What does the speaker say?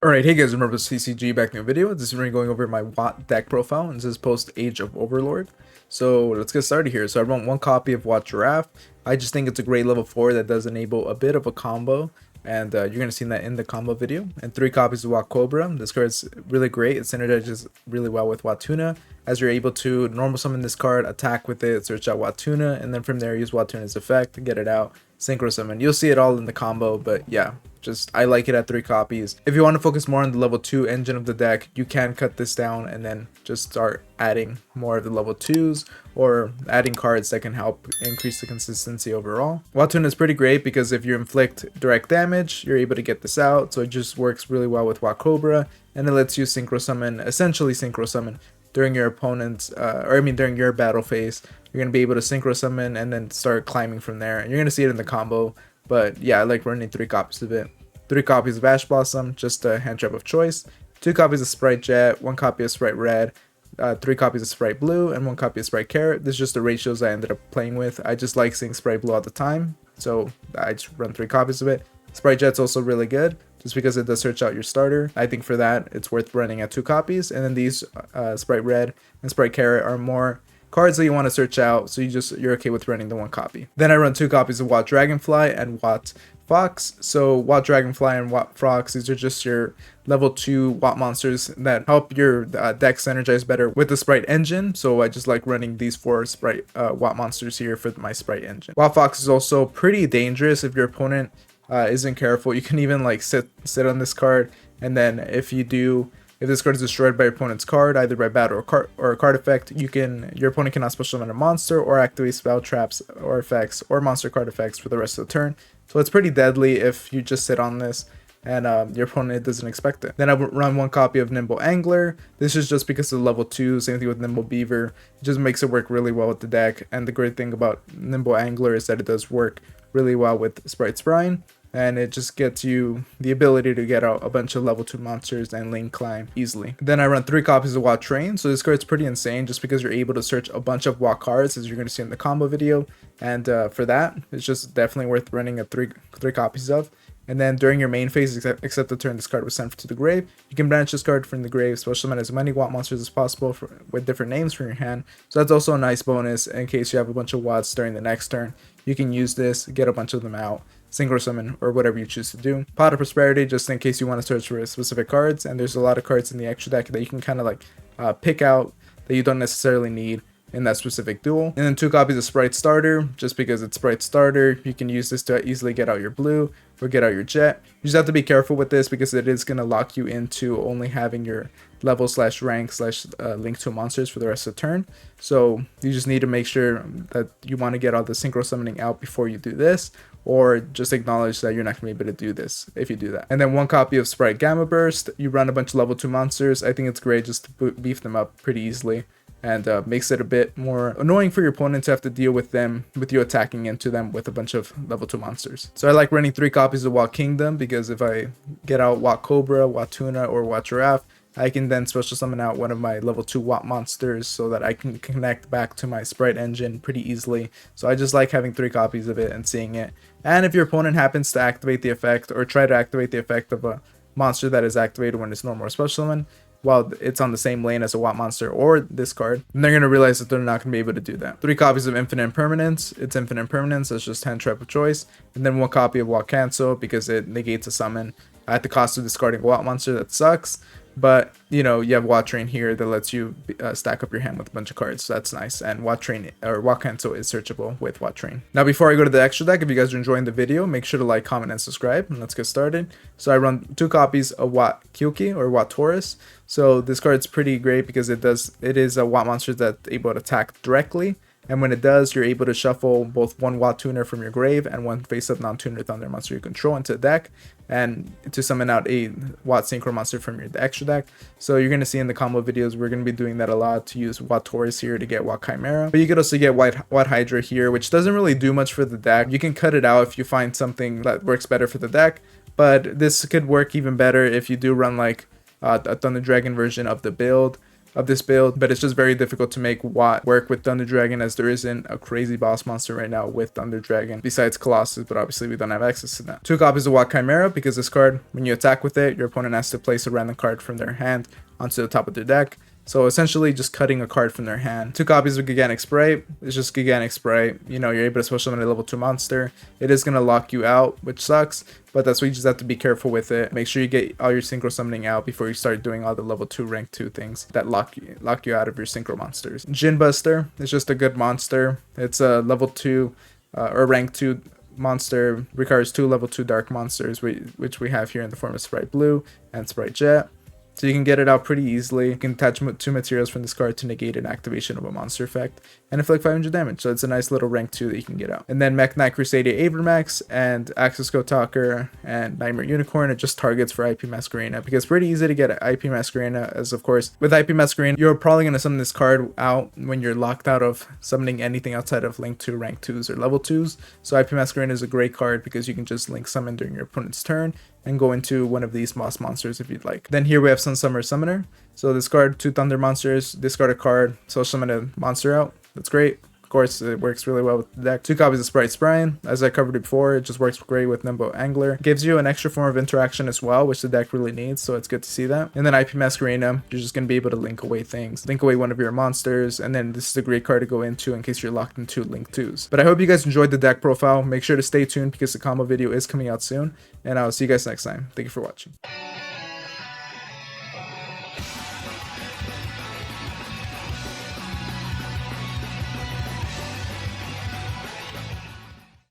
Alright, hey guys, remember CCG back in the video. This is me going over my Watt deck profile, and this is post Age of Overlord. So let's get started here. So I run one copy of Watt Giraffe. I just think it's a great level 4 that does enable a bit of a combo, and you're going to see that in the combo video. And 3 copies of Watt Cobra. This card is really great. It synergizes really well with Watt Tuna, as you're able to normal summon this card, attack with it, search out Watt Tuna, and then from there use Watt Tuna's effect, get it out, synchro summon. You'll see it all in the combo, but yeah, just I like it at 3 copies. If you want to focus more on the level 2 engine of the deck, you can cut this down and then just start adding more of the level 2s or adding cards that can help increase the consistency overall. Watun is pretty great because if you inflict direct damage, you're able to get this out, so it just works really well with Wat Cobra, and it lets you synchro summon, essentially synchro summon, during your opponent's, during your battle phase. You're going to be able to synchro summon and then start climbing from there, and you're going to see it in the combo. But yeah, I like running 3 copies of it. 3 copies of Ash Blossom, just a hand trap of choice. 2 copies of Spright Jet, 1 copy of Spright Red, 3 copies of Spright Blue, and 1 copy of Spright Carrot. This is just the ratios I ended up playing with. I just like seeing Spright Blue all the time, so I just run 3 copies of it. Spright Jet's also really good, just because it does search out your starter. I think for that, it's worth running at 2 copies. And then these Spright Red and Spright Carrot are more cards that you want to search out, so you're okay with running the 1 copy. Then I run 2 copies of Watt Dragonfly and Watt Fox. So Watt Dragonfly and Watt Fox, these are just your level 2 Watt monsters that help your deck synergize better with the Spright engine. So I just like running these 4 Spright Watt monsters here for my Spright engine. Watt Fox is also pretty dangerous if your opponent isn't careful. You can even like sit on this card, and then if this card is destroyed by your opponent's card, either by battle or a card effect, your opponent cannot special summon a monster or activate spell traps or effects or monster card effects for the rest of the turn. So it's pretty deadly if you just sit on this and your opponent doesn't expect it. Then I would run 1 copy of Nimble Angler. This is just because of level 2, same thing with Nimble Beaver. It just makes it work really well with the deck, and the great thing about Nimble Angler is that it does work really well with Sprite's Brine, and it just gets you the ability to get out a bunch of level 2 monsters and lane climb easily. Then I run 3 copies of Watt Train, so this card's pretty insane just because you're able to search a bunch of Watt cards, as you're going to see in the combo video, and for that, it's just definitely worth running a 3 copies of. And then during your main phase, except the turn this card was sent to the grave, you can banish this card from the grave, special summon as many Watt monsters as possible with different names from your hand. So that's also a nice bonus in case you have a bunch of Watts during the next turn. You can use this, get a bunch of them out, synchro summon, or whatever you choose to do. Pot of Prosperity, just in case you want to search for specific cards, and there's a lot of cards in the extra deck that you can kind of like pick out that you don't necessarily need in that specific duel. And then 2 copies of Spright Starter, just because it's Spright Starter, you can use this to easily get out your blue or get out your jet. You just have to be careful with this because it is going to lock you into only having your level / rank / link to monsters for the rest of the turn. So you just need to make sure that you want to get all the synchro summoning out before you do this, or just acknowledge that you're not going to be able to do this if you do that. And then 1 copy of Spright Gamma Burst. You run a bunch of level 2 monsters. I think it's great just to beef them up pretty easily, and makes it a bit more annoying for your opponent to have to deal with you attacking into them with a bunch of level 2 monsters. So I like running 3 copies of Watt Kingdom, because if I get out Watt Cobra, Watt Tuna, or Watt Giraffe, I can then special summon out one of my level 2 Watt monsters so that I can connect back to my Spright engine pretty easily. So I just like having 3 copies of it and seeing it. And if your opponent happens to activate the effect or try to activate the effect of a monster that is activated when it's normal or special summon, while it's on the same lane as a Watt monster or this card, then they're going to realize that they're not going to be able to do that. 3 copies of Infinite Impermanence. It's Infinite Impermanence, that's just hand trap of choice. And then 1 copy of Watt Cancel, because it negates a summon at the cost of discarding a Watt monster. That sucks. But, you have Watt Train here that lets you stack up your hand with a bunch of cards, so that's nice. And Watt Train, or Watt Cancel, is searchable with Watt Train. Now, before I go to the extra deck, if you guys are enjoying the video, make sure to like, comment, and subscribe, and let's get started. So I run 2 copies of Watt Kyuki, or Watt Taurus. So this card's pretty great because it is a Watt monster that's able to attack directly. And when it does, you're able to shuffle both 1 Watt Tuner from your grave and 1 face-up non-tuner thunder monster you control into the deck, and to summon out a Watt Synchro monster from your extra deck. So you're going to see in the combo videos, we're going to be doing that a lot, to use Watt Taurus here to get Watt Chimera. But you could also get Watt Hydra here, which doesn't really do much for the deck. You can cut it out if you find something that works better for the deck, but this could work even better if you do run like a Thunder Dragon version of the build, of this build, but it's just very difficult to make Watt work with Thunder Dragon, as there isn't a crazy boss monster right now with Thunder Dragon besides Colossus, but obviously we don't have access to that. 2 copies of Watt Chimera, because this card, when you attack with it, your opponent has to place a random card from their hand onto the top of their deck. So essentially just cutting a card from their hand. 2 copies of Gigantic Spright. It's just Gigantic Spright. You know, you're able to special summon a level 2 monster. It is going to lock you out, which sucks, but that's why you just have to be careful with it. Make sure you get all your synchro summoning out before you start doing all the level 2 rank 2 things that lock you out of your synchro monsters. Djinn Buster is just a good monster. It's a level 2 or rank 2 monster. Requires 2 level 2 dark monsters, which we have here in the form of Spright Blue and Spright Jet. So you can get it out pretty easily. You can attach 2 materials from this card to negate an activation of a monster effect and inflict 500 damage. So it's a nice little rank 2 that you can get out. And then Mech Knight Crusadia Avermax and Axis Code Talker and Nightmare Unicorn are just targets for IP Masquerena, because it's pretty easy to get IP Masquerena, as of course with IP Masquerena you're probably going to summon this card out when you're locked out of summoning anything outside of link 2 rank 2s or level 2s. So IP Masquerena is a great card because you can just link summon during your opponent's turn and go into one of these boss monsters if you'd like. Then here we have Sun Summer Summoner. So discard 2 Thunder monsters, discard a card, so summon a monster out. That's great. Of course, it works really well with the deck. 2 copies of Spright Sprian. As I covered it before, it just works great with Nimbo Angler. Gives you an extra form of interaction as well, which the deck really needs, so it's good to see that. And then IP Masquerena, you're just going to be able to link away things. Link away one of your monsters, and then this is a great card to go into in case you're locked into link 2s. But I hope you guys enjoyed the deck profile. Make sure to stay tuned because the combo video is coming out soon, and I'll see you guys next time. Thank you for watching.